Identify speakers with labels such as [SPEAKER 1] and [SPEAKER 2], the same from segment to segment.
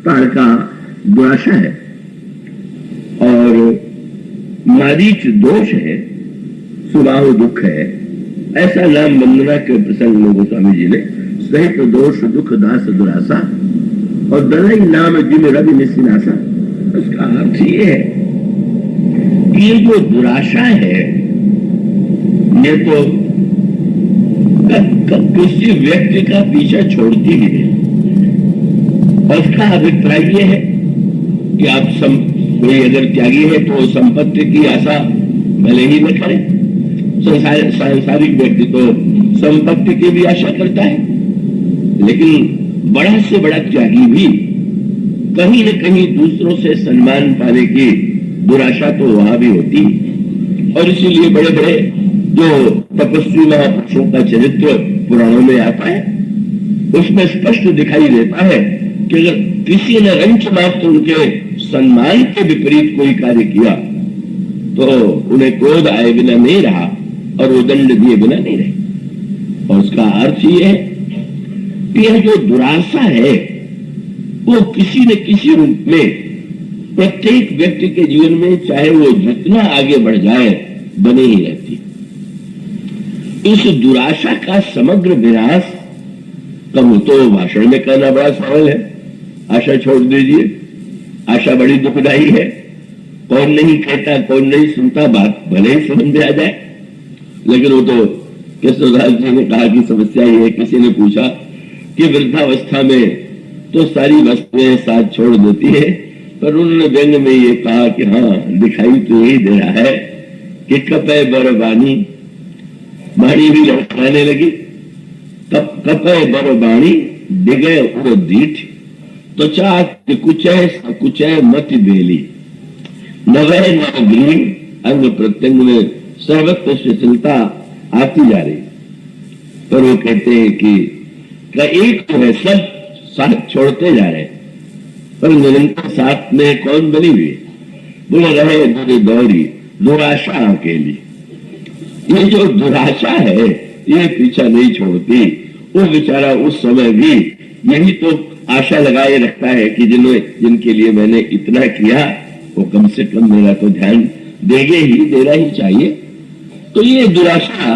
[SPEAKER 1] काल का दुराशा है और मारीच दोष है, सुबाहु दुख है। ऐसा नाम वंदना के प्रसंग में गोस्वामी जी ने सहित दोष दुख दास दुरासा और दलई नाम जिम रवि निसिनासा। उसका अर्थ ये है कि ये जो दुराशा है ये तो किसी व्यक्ति का पीछा छोड़ती भी नहीं। और उसका अभिप्राय ये है कि आप कोई अगर त्यागी है तो संपत्ति की आशा भले ही न करे। सांसारिक व्यक्ति तो संपत्ति की भी आशा करता है, लेकिन बड़ा से बड़ा त्यागी भी कहीं न कहीं दूसरों से सम्मान पाने की दुराशा तो वहां भी होती। और इसीलिए बड़े बड़े जो तपस्वी महापुरुषों का चरित्र पुराणों में आता है उसमें स्पष्ट दिखाई देता है कि अगर किसी ने रंच मात्र उनके सम्मान के विपरीत कोई कार्य किया तो उन्हें क्रोध आए बिना नहीं रहा और वो दंड दिए बिना नहीं रहे। और उसका अर्थ ये है कि यह जो दुराशा है वो किसी न किसी रूप में प्रत्येक व्यक्ति के जीवन में चाहे वो जितना आगे बढ़ जाए बने ही रहती। इस दुराशा का समग्र विनाश कम तो भाषण में कहना बड़ा सरल है, आशा छोड़ दीजिए, आशा बड़ी दुखदायी है, कौन नहीं कहता कौन नहीं सुनता, बात भले ही समझ में आ जाए। लेकिन वो तो कृष्णदास जी ने कहा कि समस्या ये है, किसी ने पूछा कि वृद्धावस्था में तो सारी वस्तुएं साथ छोड़ देती है, पर उन्होंने व्यंग में ये कहा कि हाँ दिखाई तो यही दे रहा है कि कपे बरबानी, बाणी भी लड़खड़ाने लगी, कपे बरबानी डिगे उड़ दीठ, तो चाह कुचय सकुचय मत बेली, नवय नवग्रीन अंग प्रत्यंग में सर्वत्र शिथिलता आती जा रही। पर वो कहते हैं कि एक तो है सब साथ छोड़ते जा रहे पर निरंतर साथ में कौन बनी हुई, बोले रहे दूरी दौरी दुराशा अकेली। ये जो दुराशा है ये पीछा नहीं छोड़ती। वो बेचारा उस समय भी यही तो आशा लगाए रखता है कि जिनके लिए मैंने इतना किया वो कम से कम मेरा तो ध्यान देंगे ही, देना ही चाहिए। तो ये दुराशा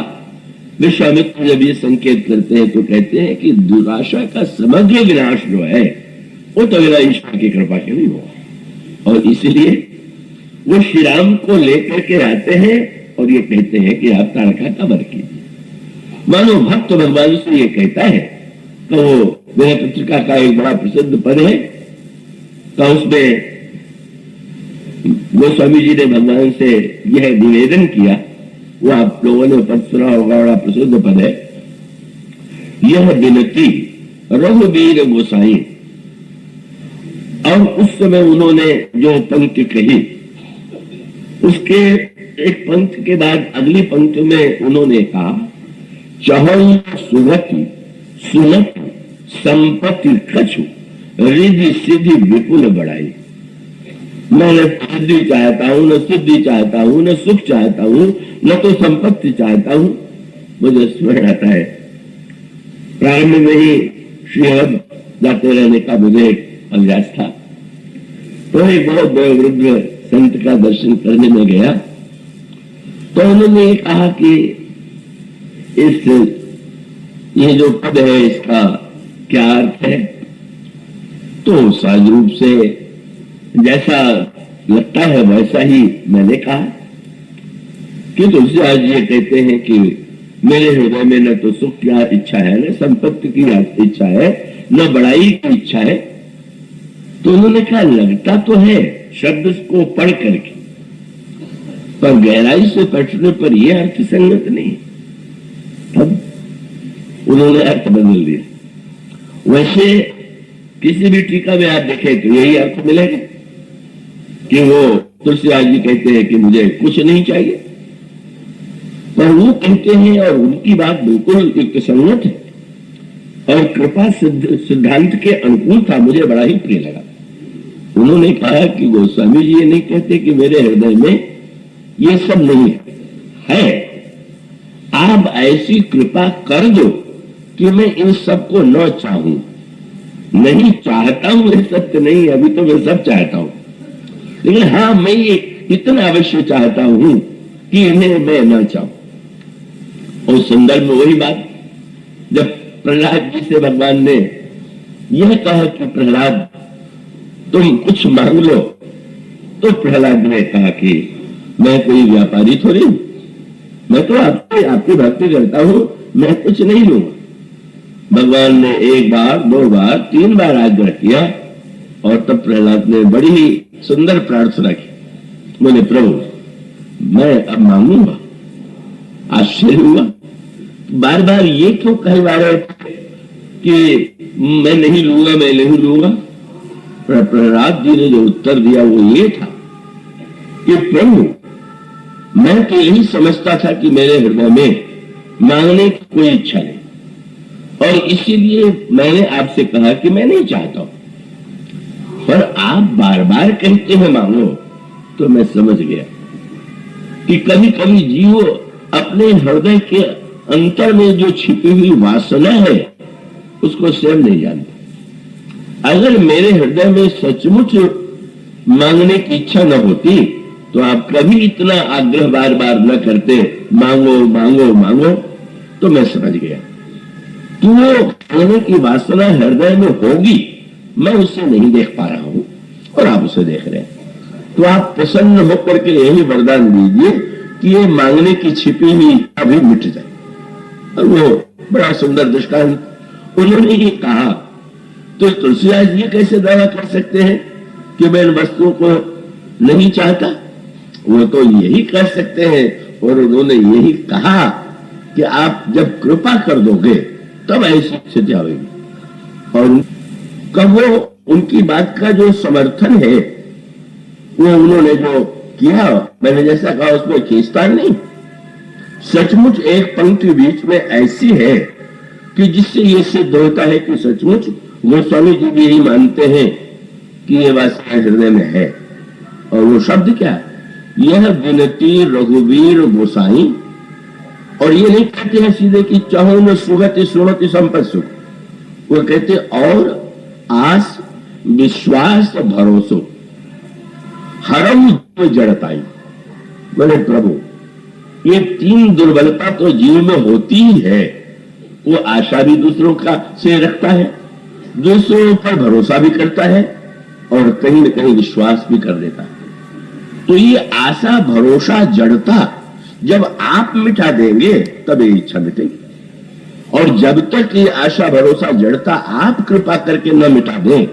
[SPEAKER 1] विश्वामित्र जब ये संकेत करते हैं तो कहते हैं कि दुराशा का समग्र विनाश जो है वो तो बिना ईश्वर की कृपा के नहीं होगा। और इसलिए वो श्री राम को लेकर के आते हैं और ये कहते हैं कि आप तारका का वर कीजिए। मानो भक्त भगवान से ये कहता है तो मेरे पत्रिका का एक बड़ा प्रसिद्ध पद है, तो उसमें गोस्वामी जी ने भगवान से यह निवेदन किया, वो आप लोगों ने पद सुना होगा, बड़ा प्रसिद्ध पद है, यह विनती रघुवीर गोसाई। और उस समय उन्होंने जो पंक्ति कही उसके एक पंक्ति के बाद अगली पंक्ति में उन्होंने कहा, चहल सुगति सुनत संपत्ति कछु रिद्धि सिद्धि विपुल बढ़ाई। मैं न सिद्धि चाहता हूं, न सिद्धि चाहता हूं, न सुख चाहता हूं, न तो संपत्ति चाहता हूं। मुझे स्मरण आता है प्रारंभ में ही श्रीहद जाते रहने का मुझे अभ्यास था। तो एक बहुत बड़े वृद्ध संत का दर्शन करने में गया तो उन्होंने ये कहा कि ये जो पद है इसका क्या अर्थ है। तो सहज रूप से जैसा लगता है वैसा ही मैंने कहा कि तुलसीदास जी कहते हैं कि मेरे हृदय में न तो सुख की इच्छा है, न संपत्ति की इच्छा है, न बड़ाई की इच्छा है। तो उन्होंने कहा लगता तो है शब्द को पढ़ करके, पर गहराई से पढ़ने पर यह अर्थ संगत नहीं। तब उन्होंने अर्थ बदल दिया। वैसे किसी भी टीका में आप देखें तो यही अर्थ मिलेगा कि वो तुलसीदास जी कहते हैं कि मुझे कुछ नहीं चाहिए, पर वो कहते हैं और उनकी बात बिल्कुल एक संगत है और कृपा सिद्धांत के अनुकूल था। मुझे बड़ा ही प्रिय लगा। उन्होंने कहा कि गोस्वामी जी ये नहीं कहते कि मेरे हृदय में ये सब नहीं है, आप ऐसी कृपा कर दो कि मैं इन सब को न चाहूं। नहीं चाहता हूं ये सत्य नहीं, अभी तो मैं सब चाहता हूं, लेकिन हाँ मैं ये इतना अवश्य चाहता हूं कि इन्हें मैं न चाहूं। उस संदर्भ में वही बात, जब प्रहलाद जी से भगवान ने यह कहा कि प्रहलाद तुम कुछ मांग लो, तो प्रहलाद ने कहा कि मैं कोई व्यापारी थोड़ी हूं, मैं तो आपकी भक्ति करता हूं, मैं कुछ नहीं लूंगा। भगवान ने एक बार, दो बार, तीन बार आग्रह किया और तब प्रहलाद ने बड़ी ही सुंदर प्रार्थना की, बोले प्रभु मैं अब मांगूंगा। आश्चर्य हुआ, बार बार ये क्यों कहवा रहे थे कि मैं नहीं लूंगा, मैं नहीं लूंगा। प्रहलाद जी ने जो उत्तर दिया वो ये था कि प्रभु मैं तो यही समझता था कि मेरे हृदय में मांगने की कोई इच्छा नहीं, और इसीलिए मैंने आपसे कहा कि मैं नहीं चाहता हूं, पर आप बार बार कहते हैं मांगो, तो मैं समझ गया कि कभी कभी जीव अपने हृदय के अंतर में जो छिपी हुई वासना है उसको स्वयं नहीं जानता। अगर मेरे हृदय में सचमुच मांगने की इच्छा न होती तो आप कभी इतना आग्रह बार बार न करते, मांगो मांगो मांगो, तो मैं समझ गया कि वो मांगने की वासना हृदय में होगी, मैं उसे नहीं देख पा रहा हूं और आप उसे देख रहे हैं। तो आप प्रसन्न होकर के यही वरदान दीजिए कि ये मांगने की छिपी हुई अभी मिट जाए। और वो बड़ा सुंदर दृष्टांत उन्होंने ही कहा। तो तुलसीदास ये कैसे दावा कर सकते हैं कि मैं इन वस्तुओं को नहीं चाहता? वो तो यही कह सकते हैं, और उन्होंने यही कहा कि आप जब कृपा कर दोगे तब ऐसी स्थिति आएगी। और कब वो उनकी बात का जो समर्थन है वो उन्होंने जो किया, मैंने जैसा कहा उसमें खींचतान नहीं, सचमुच एक पंक्ति बीच में ऐसी है कि जिससे ये सिद्ध होता है कि सचमुच गोस्वामी जी भी यही मानते हैं कि ये वासना हृदय में है। और वो शब्द क्या है? यह विनती रघुवीर गोसाई। और ये नहीं कहते हैं सीधे कि चाहो न सुगति सुनति संपत सुख, वो कहते और आस विश्वास भरोसो हरम जड़ताई। बोले प्रभु ये तीन दुर्बलता तो जीव में होती ही है। वो आशा भी दूसरों का से रखता है, दूसरों पर भरोसा भी करता है, और कहीं न कहीं विश्वास भी कर देता है। तो ये आशा भरोसा जड़ता जब आप मिटा देंगे तब ये इच्छा मिटेगी। और जब तक ये आशा भरोसा जड़ता आप कृपा करके न मिटा दें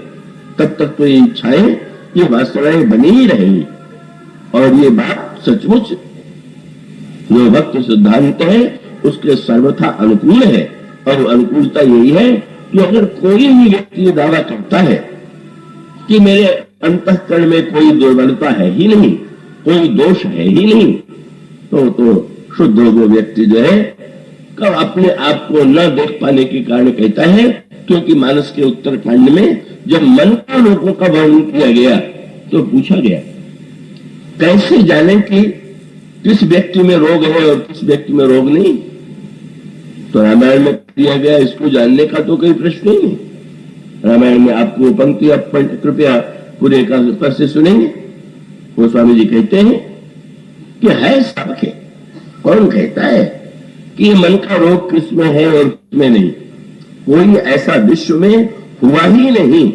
[SPEAKER 1] तब तक तो ये इच्छाएं, ये वासनाएं बनी ही रहेंगी। और ये बात सचमुच जो भक्त सिद्धांत है उसके सर्वथा अनुकूल है। और अनुकूलता यही है कि अगर कोई भी व्यक्ति ये दावा करता है कि मेरे अंतःकरण में कोई दुर्बलता है ही नहीं, कोई दोष है ही नहीं, तो शुद्ध वो व्यक्ति जो है कब अपने आप को न देख पाने के कारण कहता है। क्योंकि मानस के उत्तरकांड में जब मन के रोगों का वर्णन किया गया तो पूछा गया कैसे जाने कि किस व्यक्ति में रोग है और किस व्यक्ति में रोग नहीं। तो रामायण में दिया गया, इसको जानने का तो कोई प्रश्न ही नहीं। रामायण में आपको पंक्ति आप कृपया पूरे का से सुनेंगे। गोस्वामी जी कहते हैं कि है सबके, कौन कहता है कि ये मन का रोग किसमें है और किसमें नहीं? कोई ऐसा विश्व में हुआ ही नहीं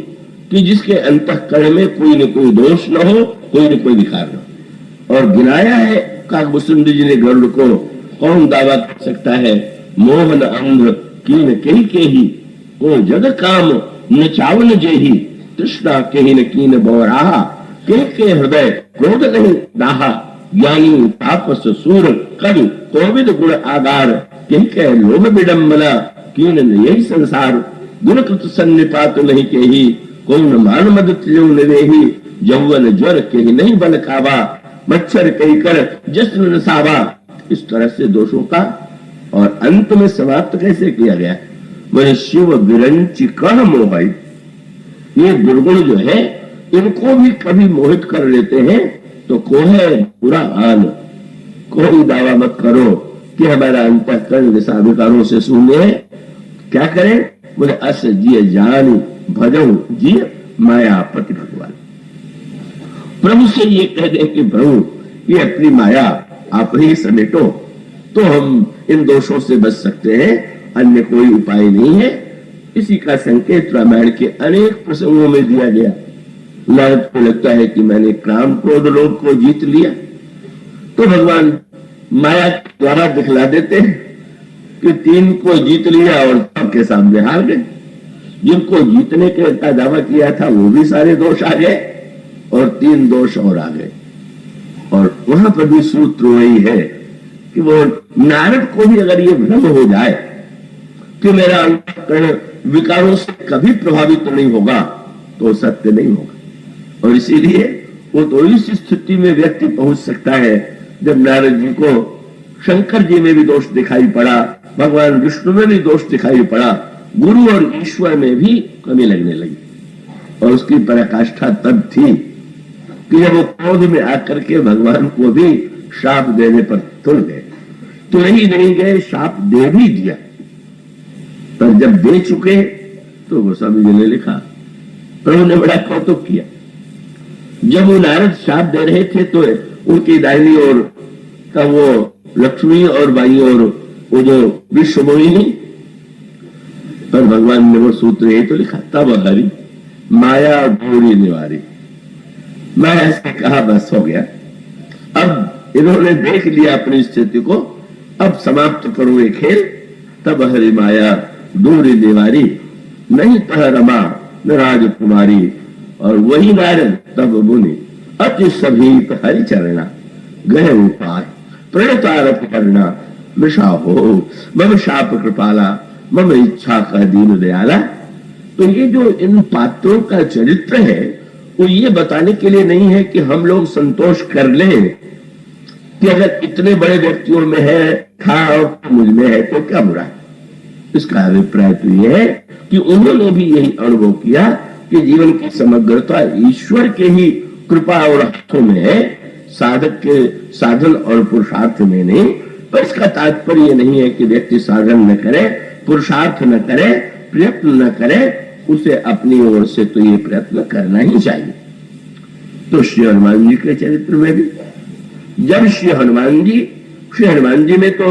[SPEAKER 1] कि जिसके अंतःकरण में कोई न कोई दोष न हो, कोई न कोई विकार न हो। और गिनाया है काकभूषुंड जी ने गरुड़ को, कौन दावा कर सकता है? मोहन अंध कीन कही के ही को जग काम न चावन जेही, तृष्णा कही न कीन बौराहा, के हृदय क्रोध नहीं दाहा, ज्ञानी तापस सूर कवि कोविद गुण आगार, के लोभ विडम्बना कीन यही संसार, गुणकृत सन्निपात नहीं केही, कौन मान मद त्रियो निवेही, यौवन ज्वर केही नहीं बल कावा, मच्छर कही कर जश्न नसावा। इस तरह से दोषों का और अंत में समाप्त कैसे किया गया? वह शिव विरंची कण मोहाई। ये दुर्गुण जो है इनको भी कभी मोहित कर लेते हैं। तो कोहे पूरा आन, कोई दावा मत करो कि हमारा अंतःकरण विषाविकारों से शून्य है। क्या करें? बोले अस जिय जानी भजो जी मायापति भगवान। प्रभु से ये कह दे कि प्रभु ये अपनी माया आप ही समेटो, तो हम इन दोषों से बच सकते हैं, अन्य कोई उपाय नहीं है। इसी का संकेत रामायण के अनेक प्रसंगों में दिया गया। नारद को लगता है कि मैंने काम क्रोध लोभ को जीत लिया, तो भगवान माया द्वारा दिखला देते हैं कि 3 को जीत लिया और सबके सामने हार गए। जिनको जीतने का दावा किया था वो भी सारे दोष आ गए और 3 दोष और आ गए। और वहां पर भी सूत्र वही है कि वो नारद को भी अगर ये भ्रम हो जाए कि मेरा अंतःकरण विकारों से कभी प्रभावित नहीं होगा, तो सत्य नहीं होगा। और इसीलिए वो तो इस स्थिति में व्यक्ति पहुंच सकता है जब नारद जी को शंकर जी में भी दोष दिखाई पड़ा, भगवान विष्णु में भी दोष दिखाई पड़ा, गुरु और ईश्वर में भी कमी लगने लगी। और उसकी पराकाष्ठा तब थी कि जब वो क्रोध में आकर के भगवान को भी शाप देने पर तुल गए। तो नहीं गए, शाप दे भी दिया। पर जब दे चुके तो गोस्वामी जी ने लिखा, प्रभु ने बड़ा कौतुक किया। जब वो नारद शाप दे रहे थे तो उनकी दाहिनी ओर का वो लक्ष्मी और बाई ओर वो जो विश्व मोहिनी, पर भगवान ने वो सूत्र यही तो लिखा, तब हरि माया दूरी निवारी। माया से कहा बस हो गया, अब इन्होंने देख लिया अपनी स्थिति को, अब समाप्त करो ये खेल। तब हरि माया दूरी निवारी, नहीं तह रमा न राजकुमारी। और वही नारद तब मुनि अति सभीत हरि चरणा, गए उपाय प्रणतारथ करना, मृषा हो मम शाप कृपाला, मम इच्छा का दीन दयाला। तो ये जो इन पात्रों का चरित्र है वो ये बताने के लिए नहीं है कि हम लोग संतोष कर लें कि अगर इतने बड़े व्यक्तियों में है था और मुझ में है तो क्या बुरा है। इसका अभिप्राय तो यह है कि उन्होंने भी यही अनुभव किया कि जीवन की समग्रता ईश्वर के ही कृपा और हाथों में है, साधक के साधन और पुरुषार्थ में नहीं। पर इसका तात्पर्य नहीं है कि व्यक्ति साधन न करे, पुरुषार्थ न करे, प्रयत्न न करे, उसे अपनी ओर से तो ये प्रयत्न करना ही चाहिए। तो श्री हनुमान जी के चरित्र में भी जब श्री हनुमान जी में तो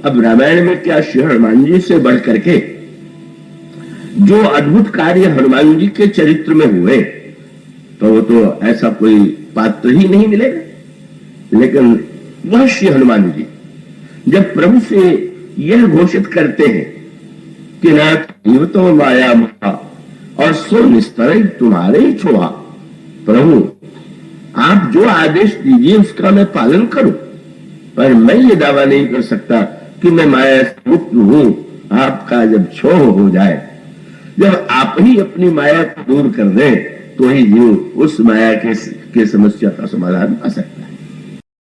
[SPEAKER 1] अब रामायण में क्या, श्री हनुमान जी से बढ़ करके जो अद्भुत कार्य हनुमान जी के चरित्र में हुए तो वो तो ऐसा कोई पात्र ही नहीं मिलेगा। लेकिन वह श्री हनुमान जी जब प्रभु से यह घोषित करते हैं कि नाथ जीवतो माया महा और सो निस्तर तुम्हारे ही छोड़ा, प्रभु आप जो आदेश दीजिए उसका मैं पालन करूं, पर मैं ये दावा नहीं कर सकता कि मैं माया से मुक्त हूं। आपका जब छोह हो जाए, जब आप ही अपनी माया को दूर कर दें, तो ही जीव उस माया के समस्या का समाधान पा सकता।